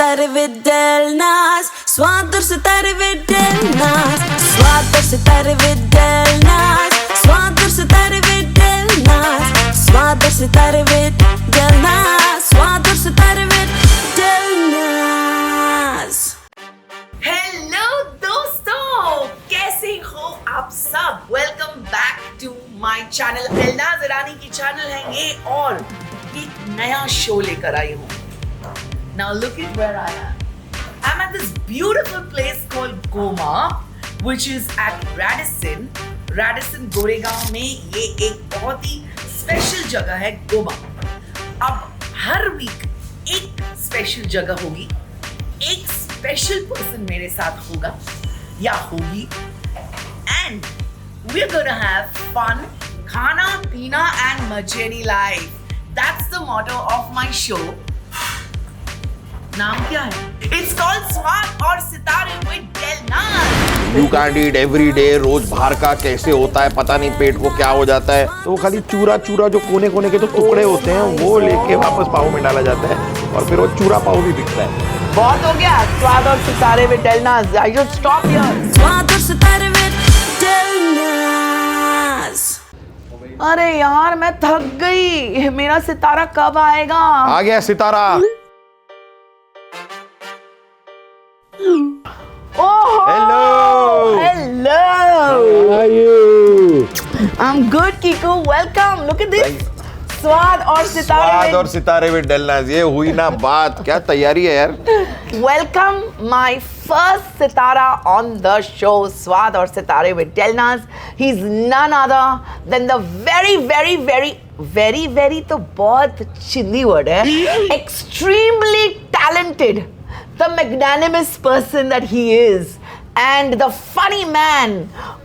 sitarre vid Delnas. Swador sitarre vid Delnas. Swador sitarre vid Delnas. Swador sitarre vid Delnas. Swador sitarre vid Delnas. Swador sitarre vid Delnas. Hello दोस्तों, कैसे हो आप सब? Welcome back to my channel. Elnaaz Irani की channel है ये और एक नया शो लेकर आई हूँ। Now look at where I am. I'm at this beautiful place called Goma, which is at Radisson. Radisson Goregaon में ये एक बहुत ही स्पेशल जगह है गोमा। अब हर वीक एक स्पेशल जगह होगी, एक स्पेशल पर्सन मेरे साथ होगा या होगी, and we're gonna have fun, खाना पीना and मजेरी life. That's the motto of my show. नाम क्या है? It's called स्वाद और सितारे with Delnas. You can't eat every day। रोज बाहर का कैसे होता है पता नहीं, पेट को क्या हो जाता है, तो वो खाली चूरा चूरा जो कोने कोने के जो टुकड़े होते हैं वो लेके वापस पाव में डाला जाता है और फिर वो चूरा पाव भी बिकता है। बहुत हो गया स्वाद और सितारे with Delnas. I should stop here. स्वाद और सितारे with Delnas. अरे यार मैं थक गई, मेरा सितारा कब आएगा? आ गया सितारा। Oh, Hello. Hello. How are you? I'm good, Kiku. Welcome. Look at this. स्वाद और सितारे स्वाद और सितारे with Delnas। ये हुई ना बात, क्या तैयारी है यार। Welcome my first Sitara on the show, स्वाद और सितारे with Delnas. He's none other than the very तो बहुत चिंदी वर्ड है, extremely talented, the magnanimous person that he is, and the funny man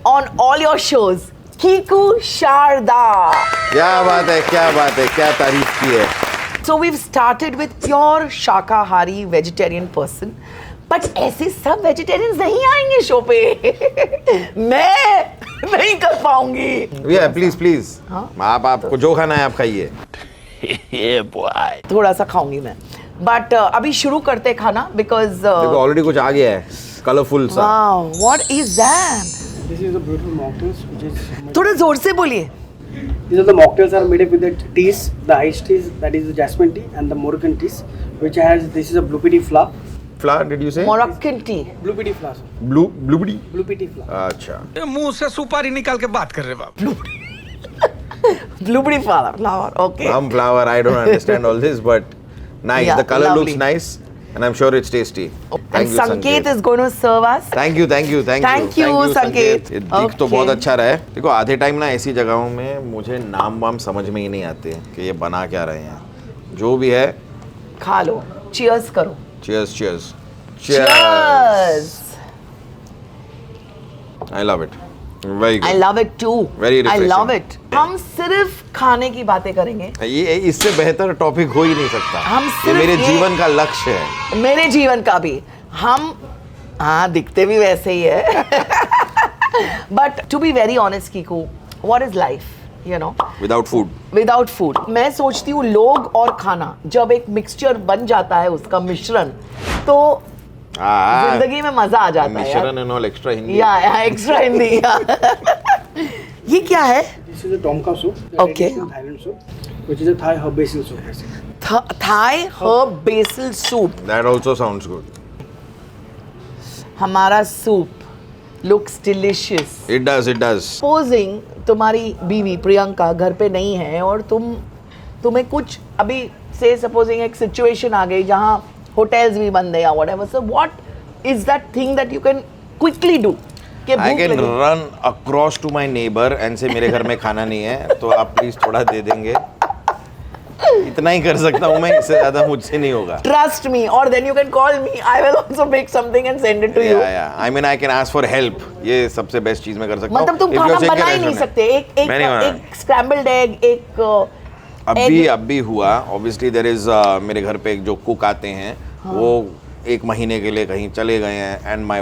on all your shows, Kiku Sharda. क्या बात है, क्या बात है, क्या तारीफ की है। So we've started with pure शाकाहारी vegetarian person, but ऐसे सब vegetarians नहीं आएंगे शो पे। मैं नहीं कर पाऊंगी। Yeah, please please। हाँ? आपको जो खाना है आप खाइए। थोड़ा सा खाऊंगी मैं, बट अभी शुरू करते खाना because देखो ऑलरेडी कुछ आ गया है, कलरफुल सा। wow, what is that? This is the beautiful mocktails, which is. थोड़ा जोर से बोलिए। These are the mocktails are made up with the teas, the iced teas, that is the jasmine tea, and the Moroccan teas, which has this is a blue pea flower. Flour did you say? Moroccan tea. Blue pea flower. Sir. Blueberry? Blue pea flower. अच्छा। मुंह से सुपारी निकाल के बात कर रहे बाप। Blueberry flower. Okay. Plum flower, I don't understand all this, but nice. Yeah, The color lovely. looks nice, and I'm sure it's tasty. And Sanket is going to serve us. Thank you, Sanket. ये दिख तो Okay. बहुत अच्छा रहा है। देखो आधे time ना ऐसी जगहों में मुझे नाम वाम समझ में ही नहीं आते कि ये बना क्या रहे हैं। जो भी है खा लो, cheers करो। cheers cheers Cheers. I love it, very good। I love it too. Very I refreshing। love it. हम सिर्फ खाने की बातें करेंगे। ये इससे बेहतर टॉपिक हो ही नहीं सकता। हम ये सिर्फ मेरे ये- जीवन का लक्ष्य है। मेरे जीवन का भी। हम हाँ दिखते भी वैसे ही है। But to be very honest, Kiku, what is life? You know, Without food। without food. मैं सोचती हूँ लोग और खाना जब एक मिक्सचर बन जाता है, उसका मिश्रण, तो जिंदगी में मजा आ जाता है यार। मिश्रण एंड ऑल एक्स्ट्रा हिंदी। या एक्स्ट्रा हिंदी। ये क्या है? This is a tomka soup. Okay. Traditional Thailand soup, which is a Thai herb basil soup. Basically. Thai herb basil soup. That also sounds good। हमारा soup looks delicious। It does। Supposing तुम्हारी बीवी प्रियंका घर पे नहीं है और तुम्हें कुछ अभी से सपोजिंग एक सिचुएशन आ गई जहाँ होटल्स भी बंद है या whatever, so what is that thing that you can quickly do? I can run across to my neighbor and say मेरे घर में खाना नहीं है तो आप प्लीज थोड़ा दे देंगे। इतना ही कर सकता हूँ मैं, इससे ज्यादा मुझसे नहीं होगा। ट्रस्ट मी, और then you can call me, I will also make something and send it to you. I mean I can ask for help। ये सबसे बेस्ट चीज मैं कर सकता हूँ। मतलब तुम If खाना you're saying बना ही कि नहीं restaurant सकते? मैं नहीं बना। एक स्क्रैम्बल्ड एग, एक अब भी हुआ। ऑब्वियसली देयर इज मेरे घर पे एक जो कुक आते हैं, वो एक महीने के लिए कहीं चले गए हैं, and my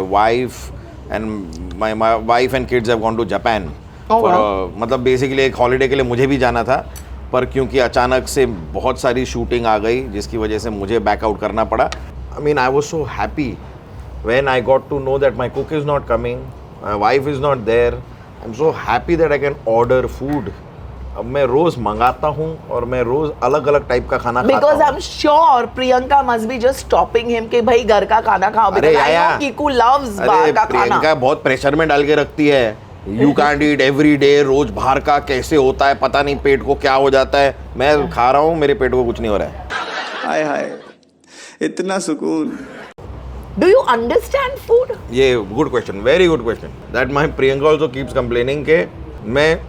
wife and kids have gone to Japan. मतलब बेसिकली एक हॉलीडे के लिए मुझे भी जाना था, पर क्योंकि अचानक से बहुत सारी शूटिंग आ गई जिसकी वजह से मुझे बैकआउट करना पड़ा। I mean, I was so happy when I got to know that my cook is not coming, my wife is not there. I'm so happy that I can order food. अब मैं रोज मंगाता हूँ और मैं रोज अलग अलग type का खाना खाता Because हूँ. I'm sure Priyanka must be just stopping him कि भाई घर का खाना खाओ. अरे Because I Yahya, know Kiku loves अरे बाहर का प्रियंका खाना. बहुत प्रेशर में डाल के रखती है. You can't eat every day. रोज बाहर का कैसे होता है पता नहीं, पेट को क्या हो जाता है. मैं खा रहा हूँ, मेरे पेट को कुछ नहीं हो रहा है. हाय हाय इतना सुकून. Do you understand food? ये good question, very good question. That my Priyanka also keeps complaining के मैं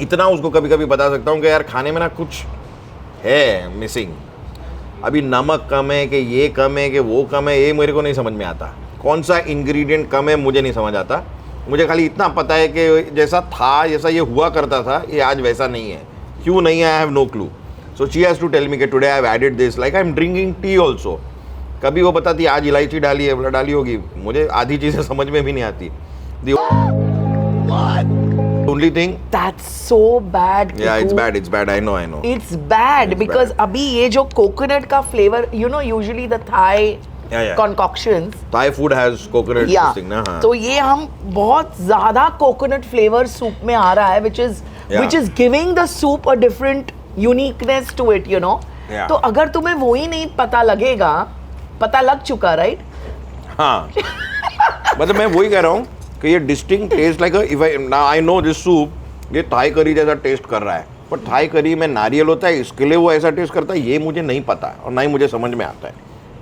इतना उसको कभी कभी बता सकता हूँ कि यार खाने में ना कुछ है मिसिंग. अभी नमक कम है कि ये कम है कि वो कम है, ये मेरे को नहीं समझ में आता. कौन सा इंग्रेडिएंट कम है मुझे नहीं समझ आता. मुझे खाली इतना पता है कि जैसा था, जैसा ये हुआ करता था, ये आज वैसा नहीं है. क्यों नहीं है, I have no clue. So she has to tell me कि today I have added this, like I am drinking tea also. कभी वो बताती आज इलायची डाली है, बोला डाली होगी. मुझे आधी चीज़ें समझ में भी नहीं आती. Only thing, That's so bad. yeah, it's Kiku. bad, it's bad, I know. It's bad It's because bad. अभी ये जो coconut का flavor, you know, usually the Thai Yeah. concoctions. Thai food has coconut Yeah. thing ना. हाँ. तो ये हम बहुत ज़्यादा coconut flavor soup में आ रहा है, Yeah. which is giving the soup a different uniqueness to it, you know. Yeah. तो अगर तुम्हें वो ही नहीं पता लगेगा, पता लग चुका, right? हाँ. मतलब मैं वही कह रहा हूँ कि ये distinct taste like if I know this soup, ये थाई करी जैसा टेस्ट कर रहा है. पर थाई करी में नारियल होता है, इसके लिए वो ऐसा टेस्ट करता है, ये मुझे नहीं पता और ना ही मुझे समझ में आता है.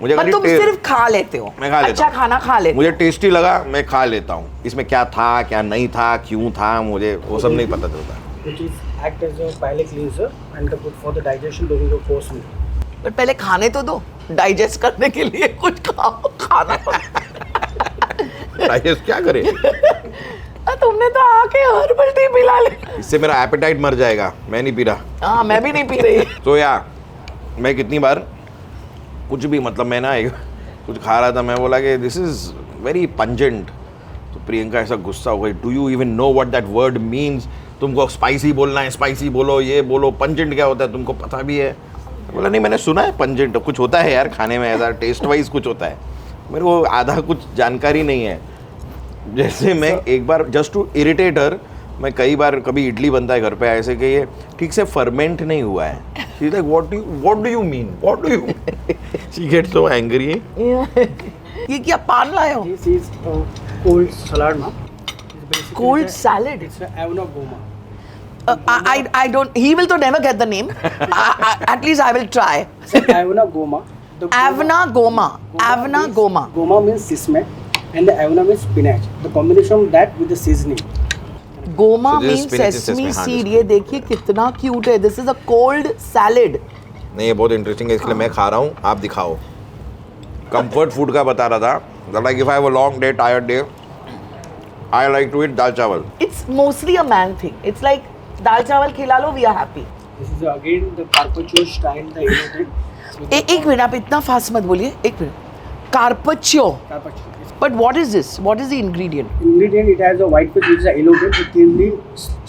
मुझे पर खाली तुम टेस्ट, सिर्फ खा लेते हो. मैं खा लेता अच्छा हूँ. खाना खा लेते हो. मुझे टेस्टी लगा, मैं खा लेता हूँ. इसमें क्या था क्या नहीं था, क्यों था, मुझे वो सब नहीं पता चलता. which is act as a palate cleanser and the good for the digestion during the course meal. पर पहले खाने तो दो, डाइजेस्ट करने के लिए कुछ खाओ. खाना डाइजेस्ट क्या करे, तुमने तो आके हर्बल टी पिला ले. इससे मेरा एपेटाइट मर जाएगा. मैं नहीं पी रहा. हाँ, मैं भी नहीं पी रही. तो या मैं कितनी बार कुछ भी, मतलब मैं ना कुछ खा रहा था, मैं बोला कि दिस इज़ वेरी पंजेंट. तो प्रियंका ऐसा गुस्सा हो गई. Do you even know what that word means? तुमको स्पाइसी बोलना है, स्पाइसी बोलो, ये बोलो. पंजेंट क्या होता है तुमको पता भी है? बोला नहीं, मैंने सुना है पंजेंट कुछ होता है यार खाने में, ऐसा टेस्ट वाइज कुछ होता है. मेरे को आधा कुछ जानकारी नहीं है. जैसे मैं एक बार जस्ट टू इरिटेट हर, मैं कई बार कभी इडली बनता है घर पे ऐसे कि ये ठीक से फर्मेंट नहीं हुआ है. She is like what do you mean, what do you she gets so angry. ये क्या पान लाए हो? This is cold salad, ma'am. It's basically Cold the- salad? It's the Avena Goma. I don't. He will to never get the name. At least I will try. It's the Avena Goma. The Avna Goma. Avna means- Goma. Goma means sesame and the Avena means spinach. The combination of that with the seasoning. Goma So this is means spinach and sesame sesame, हाँ, seed. this ये देखिए कितना cute है. This is a cold salad. नहीं, ये बहुत interesting है, इसलिए मैं खा रहा हूँ. आप दिखाओ. कंफर्ट फूड का बता रहा था. Like if I have a long day, tired day, I like to eat dal chawal. It's mostly a man thing. It's like दाल चावल खिला लो, we are happy. This is again the carpaccio style, the Asian. एक minute, आप इतना fast मत बोलिए. एक minute. Carpaccio. Carpaccio. It's But what is this? What is the ingredient? ingredient, it has a white fish which is a yellow fish with thinly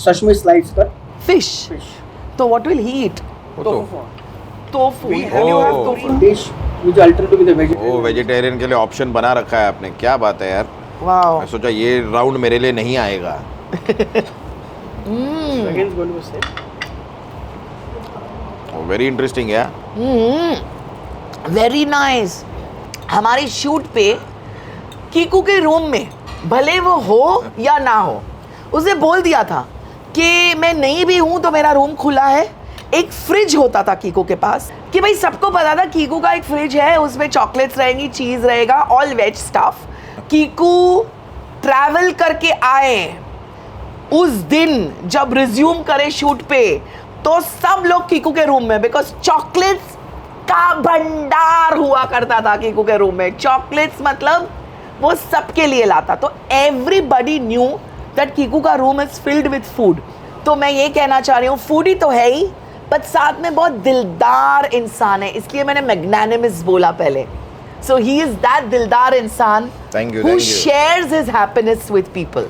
sesame slice cut Fish. fish. So what will he eat? वो तो Tofu. We Have you have Oh. tofu? dish which alternative with the vegetarian. वो vegetarian के लिए option बना रखा है आपने. क्या बात है यार. Wow. मैं सोचा ये राउंड मेरे लिए नहीं आएगा. So again, it's going to be same. Very interesting है. Very nice. हमारी शूट पे कीकू के रूम में भले वो हो या ना हो, उसने बोल दिया था कि मैं नहीं भी हूं तो मेरा रूम खुला है. एक फ्रिज होता था कीकू के पास कि भाई सबको पता था कीकू का एक फ्रिज है, उसमें चॉकलेट्स रहेंगी, चीज रहेगा, all ways stuff. Kiku travel करके आए उस दिन जब रिज्यूम करे शूट पे, तो सब लोग कीकू के रूम में, बिकॉज चॉकलेट्स का भंडार हुआ करता था कीकू के रूम में. चॉकलेट्स मतलब वो सबके लिए लाता. तो एवरीबडी न्यू दैट कीकू का room is filled with food. तो मैं ये कहना चाह रही हूँ, फूडी तो है ही, बट साथ में बहुत दिलदार इंसान है, इसलिए मैंने मैग्नानिमस बोला पहले. सो ही इज दैट दिलदार इंसान Thank you, who thank you. shares his happiness with people.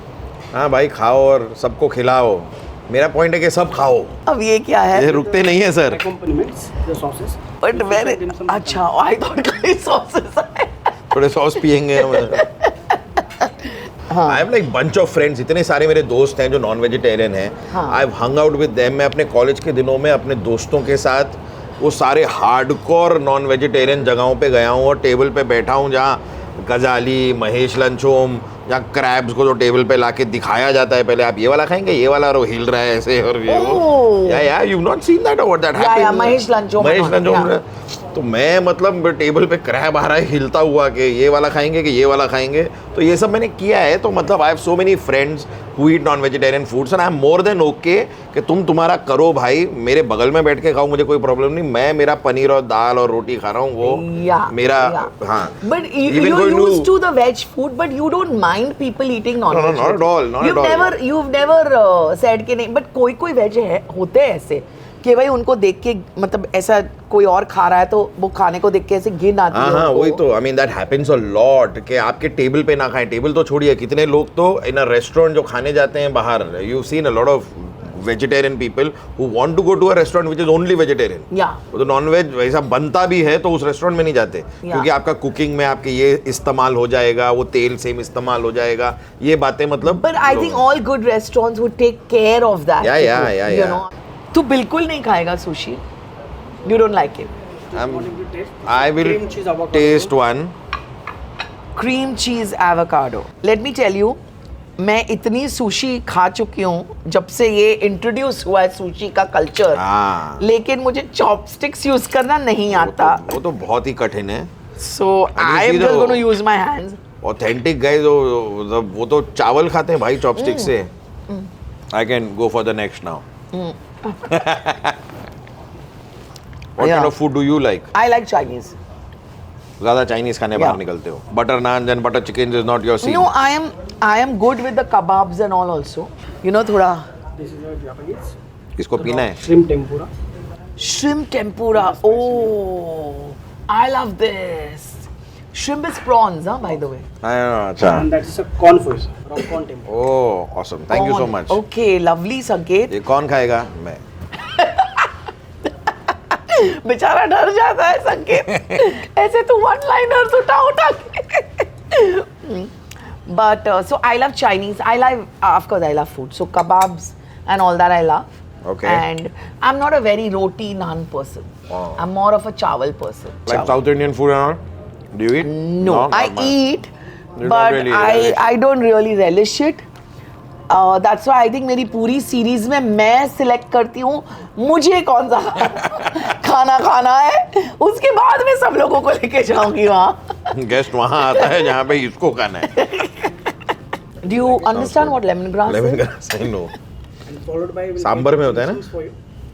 हाँ भाई, खाओ और सबको खिलाओ. मेरा पॉइंट है कि सब खाओ. अब ये क्या है? ये रुकते नहीं है sir. Accompaniments, the sauces. but where? अच्छा, I thought खाली sauces है. थोड़े सॉस पियेंगे हम. I have like bunch of friends. इतने सारे मेरे दोस्त हैं जो नॉन वेजिटेरियन हैं. I have hung out with them. मैं अपने कॉलेज के दिनों में अपने दोस्तों के साथ वो सारे हार्डकोर नॉन वेजिटेरियन जगहों पे गया हूँ और टेबल पे बैठा हूँ जहाँ गजाली, महेश लंच होम, जहाँ क्रैब्स को जो टेबल पे लाके दिखाया जाता है, पहले आप ये वाला खाएंगे, ये वाला और वो हिल रहा है ऐसे और ये वो. या यू नॉट सीन दैट और that happened. Mahesh lunch home. तो मैं मतलब टेबल पे क्रैब आ रहा है हिलता हुआ कि ये वाला खाएंगे कि ये वाला खाएंगे, तो ये सब मैंने किया है. तो मतलब I have so many friends who eat non vegetarian foods and I am more than okay कि तुम तुम्हारा करो भाई, मेरे बगल में बैठ के खाओ, मुझे कोई प्रॉब्लम नहीं. मैं मेरा पनीर और दाल और रोटी खा रहा हूँ, वो मेरा. हाँ, but you used to the veg food but you don't mind people eating non-veg. No, not at all. You've never said कि नहीं, but कोई वेज है होते हैं ऐसे कि भाई उनको देख के मतलब ऐसा कोई और खा रहा है तो वो खाने को देख के ऐसे घिन आती है. हाँ, वही तो. I mean that happens a lot कि आपके टेबल पे ना खाएं. टेबल तो छोड़िए, कितने लोग तो इन अ रेस्टोरेंट जो खाने जाते हैं बाहर, you seen a lot of vegetarian people who want to go to a restaurant which is only vegetarian. वो तो नॉन वेज वैसा बनता भी है तो उस रेस्टोरेंट में नहीं जाते क्योंकि आपका कुकिंग में आपके ये इस्तेमाल हो जाएगा, वो तेल सेम इस्तेमाल हो जाएगा, ये बातें मतलब. But I think all good restaurants would take care of that. या तू बिल्कुल नहीं खाएगा sushi? You don't like it? I will taste one. Cream cheese avocado. Let me tell you, मैं इतनी सुशी खा चुकी हूँ जब से ये इंट्रोड्यूस हुआ है सुशी का कल्चर, लेकिन मुझे चॉपस्टिक्स यूज करना नहीं आता. वो तो बहुत ही कठिन है. So I am just gonna use my hands. Authentic guys वो तो चावल खाते हैं भाई चॉपस्टिक से. I can go for the next now. What kind of food do you like? I like Chinese. ज़्यादा चाइनीज खाने बाहर निकलते हो. Butter naan and butter chicken is not your scene. No, I am good with the kebabs and all also. You know थोड़ा. This is a Japanese. इसको पीना है. Shrimp tempura. Shrimp tempura. Oh, I love this. Shrimp is prawns, huh, by the way. अच्छा. And that is a corn fish, raw corn tempura. Oh, awesome. Thank you so much. Okay, lovely संकेत. ये कौन खाएगा? मैं. बेचारा डर जाता है संकेत. ऐसे तो वन लाइनर्स उठा के. But so I love Chinese. Of course I love food. So kebabs and all that I love. Okay. And I'm not a very roti naan person. Wow. I'm more of a chawal person. Like South Indian food and all? Do you eat? No, I eat, but really I don't really relish it. That's why I think मेरी पूरी series में मैं select करती हूँ मुझे कौन सा खाना खाना है, उसके बाद में सब लोगों को लेके जाऊंगी वहाँ. गेस्ट वहाँ आता है जहाँ पे इसको खाना है. Do you understand what lemongrass is? Lemongrass, I know. And followed by sambar में होता है ना? for you.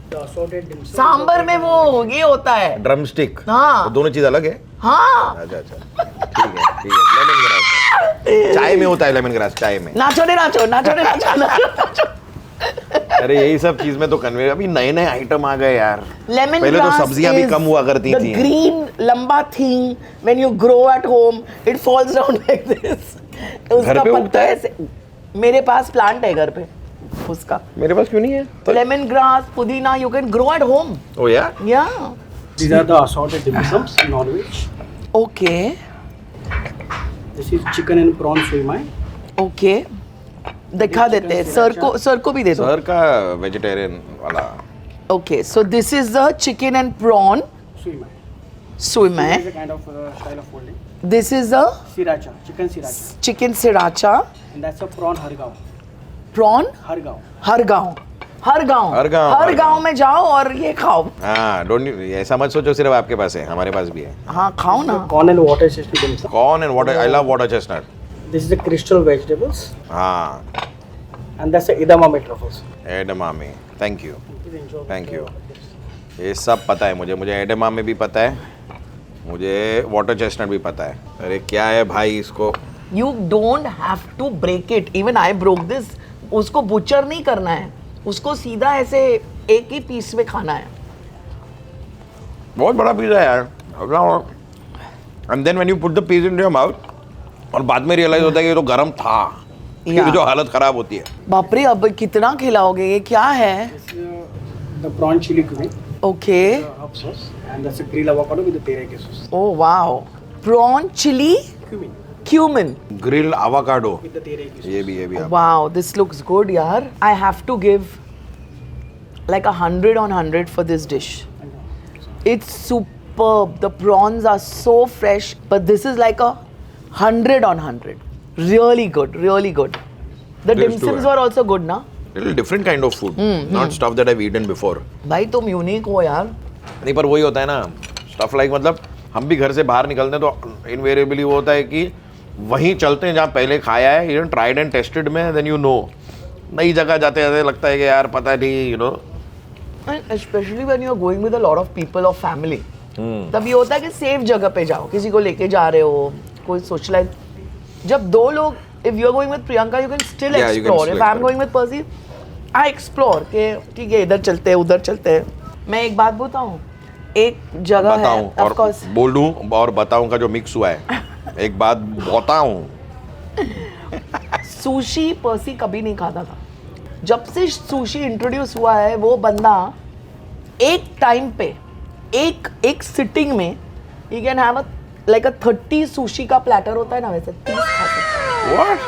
The assorted dim sum. Sambar में वो ये होता है. Drum stick. हाँ. दोनों चीज अलग है. हाँ. अच्छा. ठीक है. लेमन ग्रास चाय में होता है. लेमन ग्रास चाय में. नाचो. अरे यही सब चीज में तो कन्वे. अभी नए आइटम आ गए यार. लेमन पहले तो सब्जियां भी कम हुआ करती थी. ग्रीन लंबा thing when you grow at home it falls down like this. घर पे उगता है? मेरे पास प्लांट है घर पे उसका. मेरे पास क्यों नहीं है? लेमन ग्रास, पुदीना, you can grow at home. Oh yeah? Yeah. These are the assorted dim sums, non-veg. Okay. This is chicken and prawn sui mai. Okay. दिखा देते हैं. सर को भी दे दो. सर का वेजिटेरियन वाला. Okay, so this is the chicken and prawn Sui mai. sui mai. This is a kind of style of folding. This is the Sriracha, chicken sriracha. chicken sriracha. And that's a prawn hargao. Prawn Hargao. हर गांव में जाओ और ये खाओ. हाँ, don't ऐसा मत सोचो सिर्फ आपके पास है, हमारे पास भी है. हाँ, खाओ ना. Corn and water chestnut dim sum. Corn and water. I love water chestnut. This is the crystal vegetables. हाँ. And that's the edamame truffles. एडमामे. Thank you. Please enjoy. Thank you. ये सब पता है मुझे एडमामे भी पता है, मुझे वाटर चेस्टनट भी पता है. अरे क्या है भाई इसको. You don't have to break it. Even I broke this. उसको बुचर नहीं करना है, उसको सीधा ऐसे एक ही पीस में खाना है. बहुत बड़ा पिज़्ज़ा है यार. And then when you put the piece in your mouth और बाद में रियलाइज होता है कि ये तो गरम था. फिर जो हालत खराब होती है. बाप रे, अब कितना खिलाओगे? ये क्या है? The prawn chili cuisine. Okay. Herb sauce. and that's a grilled avocado with the teriyaki sauce. Oh wow. Prawn chili cumin. Grill avocado, With the teriyaki sauce. ये भी आप Wow, this looks good, yaar. I have to give like 100 on 100 for this dish. It's superb. The prawns are so fresh, but this is like 100 on 100. Really good, really good. The This dim too sums hai. were also good, na? little different kind of food, not stuff that I've eaten before. भाई तुम unique हो यार. नहीं पर वही होता है ना, स्टफ लाइक मतलब हम भी घर से बाहर निकलते हैं तो इनवेरिएबली वो होता है कि वहीं चलते हैं जहाँ पहले खाया है, यू ट्राइड एंड टेस्टेड में, देन यू नो. नई जगह जाते जाते लगता है कि यार पता नहीं, you know. And especially when you are going with a lot of people or family. तब ये होता है कि सेफ जगह पे जाओ, किसी को लेके जा रहे हो, कोई सोशलाइज. जब दो लोग, if you are going with Priyanka, you can still Yeah, you can explore. still If I am explore. going with Percy, I explore कि ठीक है इधर चलते हैं, उधर चलते हैं. मैं एक बात बताऊँ, एक जगह है, बताऊं of और course. बोल दूं और बताऊं का जो मिक्स हुआ है. एक बात बताऊं, सुशी पर्सी कभी नहीं खाता था. जब से सुशी इंट्रोड्यूस हुआ है, वो बंदा एक टाइम पे एक सिटिंग में you can have a like 30 sushi का प्लेटर होता है ना, वैसे 30 खा सकते व्हाट?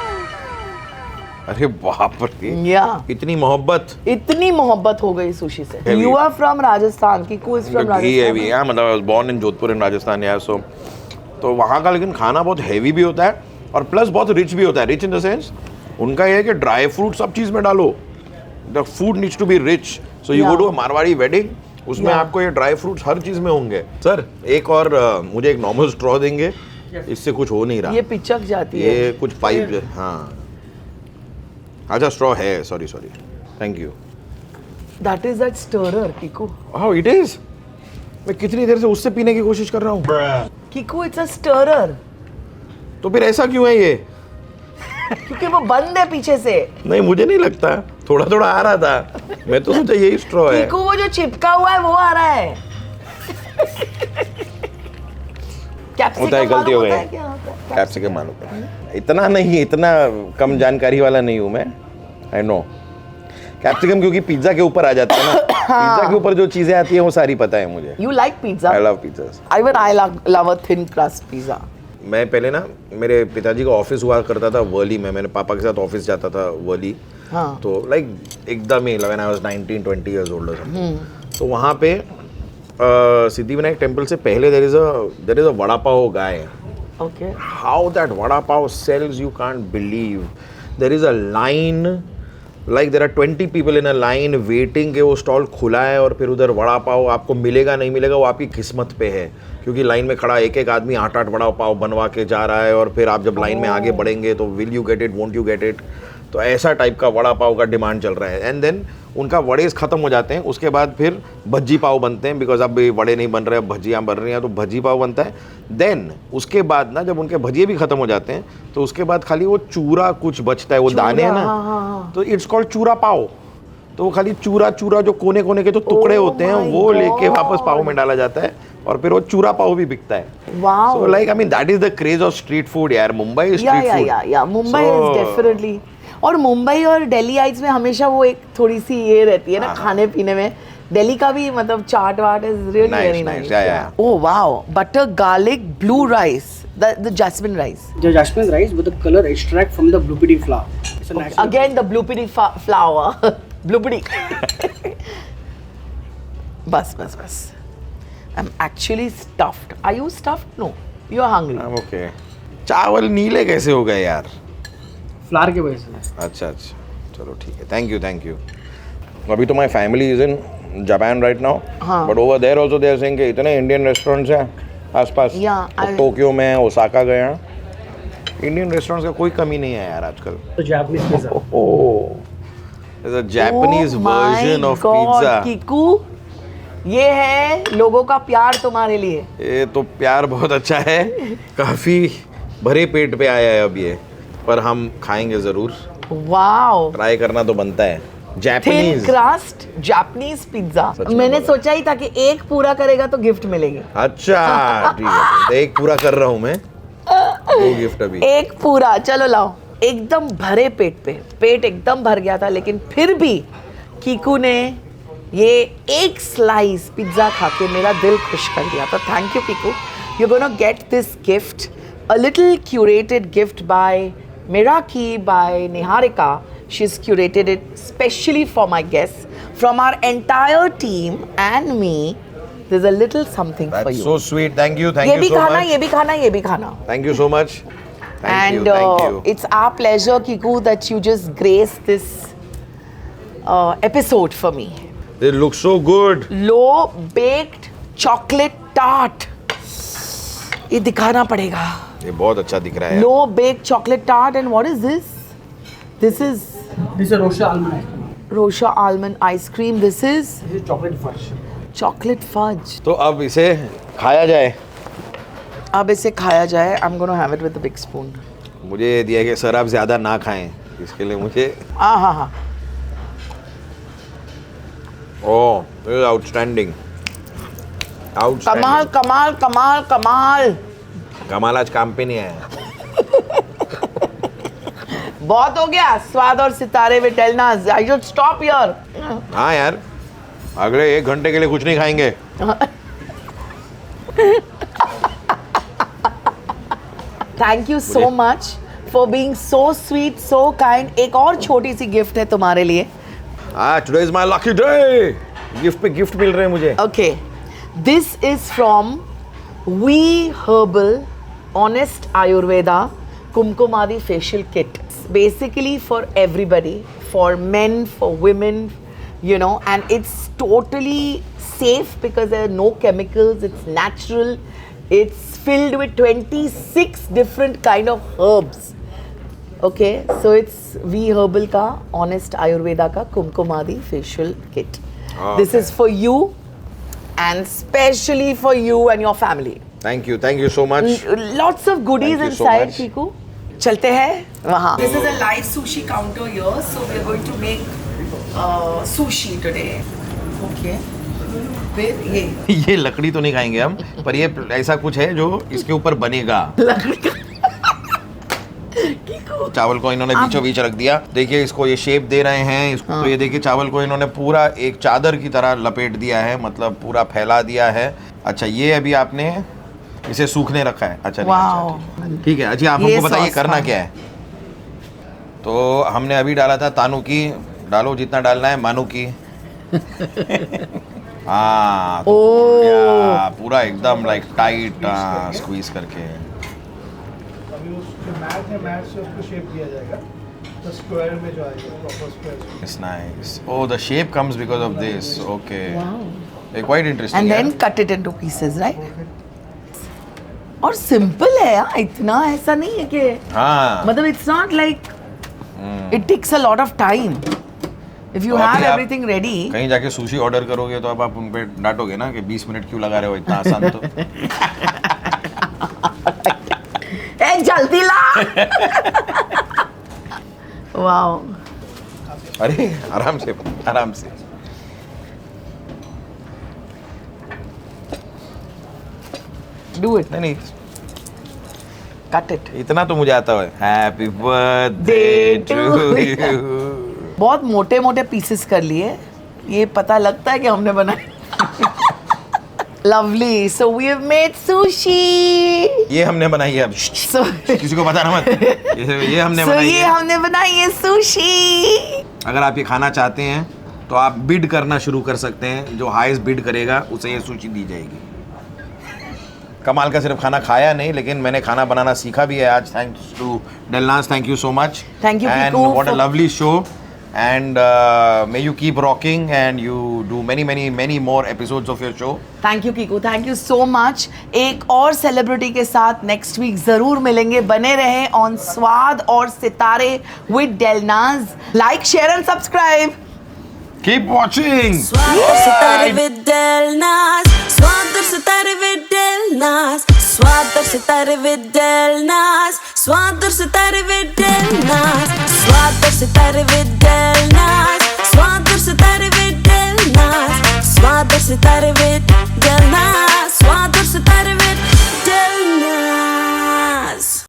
अरे बाप रे, हैं. या इतनी मोहब्बत. इतनी मोहब्बत हो गई सुशी से. Heavy. You are from Rajasthan, Kiku is from ghee heavy Rajasthan. है, मतलब born in Jodhpur in Rajasthan यार. सो तो वहाँ का लेकिन खाना बहुत हैवी भी होता है और प्लस बहुत रिच भी होता है. रिच इन द सेंस उनका ये है कि ड्राई फ्रूट सब चीज़ में डालो. The food needs to be rich. So you go to a Marwari wedding, उसमें Yeah. आपको ये ड्राई फ्रूट्स हर चीज़ में होंगे. सर एक और मुझे एक नॉर्मल स्ट्रॉ देंगे, इससे कुछ हो नहीं रहा. ये पिचक जाती है. ये कुछ पाइप. हाँ अच्छा, स्ट्रॉ है. Sorry thank you. That is that stirrer Kiku. How it is. मैं कितनी देर से उससे पीने की कोशिश कर रहा हूँ. Kiku it's a stirrer. तो फिर ऐसा क्यों है ये? क्योंकि वो बंद है पीछे से. नहीं मुझे नहीं लगता, थोड़ा थोड़ा आ रहा था. मैं तो सोचा यही स्ट्रॉ है. किकू वो जो चिपका हुआ है वो आ रहा है. होता है, गलती हो गई. कैप्सिकम मालूम, इतना नहीं, इतना कम जानकारी वाला नहीं हूँ मैं. आई नो कैप्सिकम क्योंकि पिज्जा के ऊपर आ जाता है ना. पिज्जा के ऊपर जो चीजें आती हैं वो सारी पता है मुझे. You like pizza? I love pizzas. Even I love a thin crust pizza. मैं पहले ना, मेरे पिताजी का ऑफिस हुआ करता था वर्ली में. मैंने पापा के साथ ऑफिस जाता था वर्ली. हाँ. तो लाइक एकदम ही when I was 19-20 years old और समथिंग. तो वहाँ पे सिद्धिविनायक टेम्पल से पहले there is a vada pav guy. Okay. How that vada pav sells, you can't believe. There is a line, like there are 20 people in a line waiting कि वो stall खुला है और फिर उधर वड़ा पाव आपको मिलेगा नहीं मिलेगा वो आपकी किस्मत पे है. क्योंकि लाइन में खड़ा एक आदमी 8 वड़ा पाव बनवा के जा रहा है और फिर आप जब लाइन में आगे बढ़ेंगे तो will you get it, won't you get it. तो ऐसा टाइप का वड़ा पाव का डिमांड चल रहा है. एंड देन उनका वड़े ख़त्म हो जाते हैं, उसके बाद फिर भज्जी पाव बनते हैं. बिकॉज अब वड़े नहीं बन रहे, अब भजियाँ बन रही हैं, तो भज्जी पाव बनता है. देन उसके बाद ना जब उनके भजिए भी ख़त्म हो जाते हैं तो उसके बाद खाली वो चूरा कुछ बचता है, वो दाने हैं ना, तो इट्स कॉल्ड चूरा पाव. तो वो खाली चूरा जो कोने कोने के जो टुकड़े होते हैं वो लेके वापस पाव में डाला जाता है और फिर वो चूरा पाव भी बिकता है. Wow. So like I mean that is the craze of street food यार. Mumbai is street food. Yeah. Mumbai So- is definitely. और मुंबई और दिल्ली आइट्स में हमेशा वो एक थोड़ी सी ये रहती है ना खाने पीने में. दिल्ली का भी मतलब chaat what is really Nice, very nice. Nice. Yeah. Oh wow, butter garlic blue rice, the jasmine rice. The jasmine rice with the color extract from the blue pea flower. It's a natural. Again the blupidi flower. Blupidi. बस. I'm actually stuffed. Are you stuffed? No. You are hungry. I'm okay. चावल नीले कैसे हो गए यार? Flour के वजह से. अच्छा चलो ठीक है. Thank you. अभी तो my family is in Japan right now, but over there also they are saying कि इतने इंडियन रेस्टोरेंट्स हैं आसपास. टोक्यो में, ओसाका गए हैं, इंडियन रेस्टोरेंट्स का कोई कमी नहीं है यार आजकल. The Japanese pizza. Oh, there's a Japanese version of pizza. Kiku, ये है लोगों का प्यार तुम्हारे लिए. ये तो प्यार बहुत अच्छा है. काफी भरे पेट पे आया है अब ये, पर हम खाएंगे जरूर. वाओ. ट्राई करना तो बनता है. Thin Japanese. Crust Japanese pizza. सच में मैंने बोला. सोचा ही था कि एक पूरा करेगा तो गिफ्ट मिलेगी. अच्छा ठीक है, तो एक पूरा कर रहा हूँ मैं, वो गिफ्ट अभी. एक पूरा, चलो लाओ. एकदम भरे पेट पे, पेट एकदम भर गया था, लेकिन फिर भी कीकू ने ये एक स्लाइस पिज्ज़ा खा के मेरा दिल खुश कर दिया. तो thank you Kiku. You're gonna get this gift, a little curated gift by Miraki, by Niharika. She's curated it specially for my guests. From our entire team and me, there's a little something for That's you. so sweet. Thank you. Thank ये you भी so खाना, much. ये भी खाना, ये भी खाना. Thank you so much. Thank you. And Thank you. it's our pleasure, Kiku, that you just graced this episode for me. They look so good. Low baked chocolate tart. ये दिखाना पड़ेगा. ये बहुत अच्छा दिख रहा है. Low baked chocolate tart, and what is this? This is This is Rosha almond ice cream. Rosha almond ice cream. This is This is chocolate fudge. chocolate fudge. तो अब इसे खाया जाए. अब इसे खाया जाए. I'm gonna have it with a big spoon. मुझे ये दिया कि सर आप ज़्यादा ना खाएं. इसके लिए मुझे हाँ. ओह this is outstanding. कमाल कमाल कमाल कमाल. कमाल आज काम पे नहीं आया. बहुत हो गया स्वाद और सितारे with Delnaz. I should stop here. हाँ यार अगले 1 घंटे के लिए कुछ नहीं खाएंगे. Thank you so much for being so sweet, so kind. एक और छोटी सी गिफ्ट है तुम्हारे लिए. Today is my lucky day. Gift पे गिफ्ट मिल रहे हैं मुझे. Okay, this is from We Herbal Honest Ayurveda Kumkumadi facial kit. Basically for everybody, for men, for women, you know, and it's totally safe because there are no chemicals. It's natural. It's filled with 26 different kind of herbs. Okay, so it's We Herbal का Honest Ayurveda का Kumkumadi facial kit. This is for you and specially for you and your family. Thank you so much. Lots of goodies Thank you so inside, much. Kiku. चलते हैं वहाँ. This is a live sushi counter here, so we're going to make sushi today. Okay. फिर ये लकड़ी तो नहीं खाएंगे हम पर ये ऐसा कुछ है जो इसके ऊपर बनेगा. लकड़ी का. चावल को इन्होंने बीचों बीच रख दिया. देखिए इसको ये शेप दे रहे हैं. तो ये देखिए चावल को इन्होंने पूरा एक चादर की तरह लपेट दिया है. मतलब पूरा फैला दिया है. अच्छा ये अभी आपने इसे सूखने रखा है. अच्छा नहीं. ठीक है. अच्छा आप हमको बताइए करना क्या है. तो हमने अभी डाला था तानू की. डालो जितना डालना है. मानू की. हाँ तो पूरा एकदम लाइक टाइट स्क्वीज करके. अभी उसके मैट है, मैट से उसको शेप दिया जाएगा तो स्क्वायर में जो आएगा proper square. It's nice. Oh, the shape comes because of this. Okay. Wow. Quite interesting. And then yeah? cut it into pieces, right? और सिंपल है यार. इतना ऐसा नहीं है कि हाँ. मतलब it's not like it takes a lot of time. If you तो have अभी आप everything ready. कहीं जाके सुशी ऑर्डर करोगे तो अब आप उन पे डांटोगे ना कि 20 मिनट क्यों लगा रहे हो इतना आसान तो. ए जल्दी ला. वाओ. अरे आराम से आराम से. Do it. नहीं Cut it. इतना तो मुझे आता है. Happy birthday to you. बहुत मोटे मोटे पीसेस कर लिए. ये पता लगता है कि हमने बनाए. Lovely. So we have made sushi. ये हमने बनाई है. अब So किसी को बताना मत. ये हमने बनाई ये है. हमने बनाई है sushi. अगर आप ये खाना चाहते हैं तो आप बिड करना शुरू कर सकते हैं. जो हाईएस्ट बिड करेगा उसे ये सूची दी जाएगी. कमाल का सिर्फ खाना खाया नहीं लेकिन मैंने खाना बनाना सीखा भी है आज. Thanks to Delnaz. Thank you so much. Thank you, and Kiku, what a for- lovely show. And may you keep rocking and you do many more episodes of your show. Thank you Kiku. Thank you so much. एक और celebrity के साथ next week जरूर मिलेंगे. बने रहें on स्वाद और सितारे with Delnaz. Like share and subscribe. Keep watching. स्वाद और सितारे with Delnaz. स्वाद और सितारे with Delnaz. स्वाद और सितारे with Delnaz. स्वाद और सितारे with Delnaz. स्वाद और सितारे with Delnaz. स्वाद और सितारे with Delnaz. स्वाद और सितारे with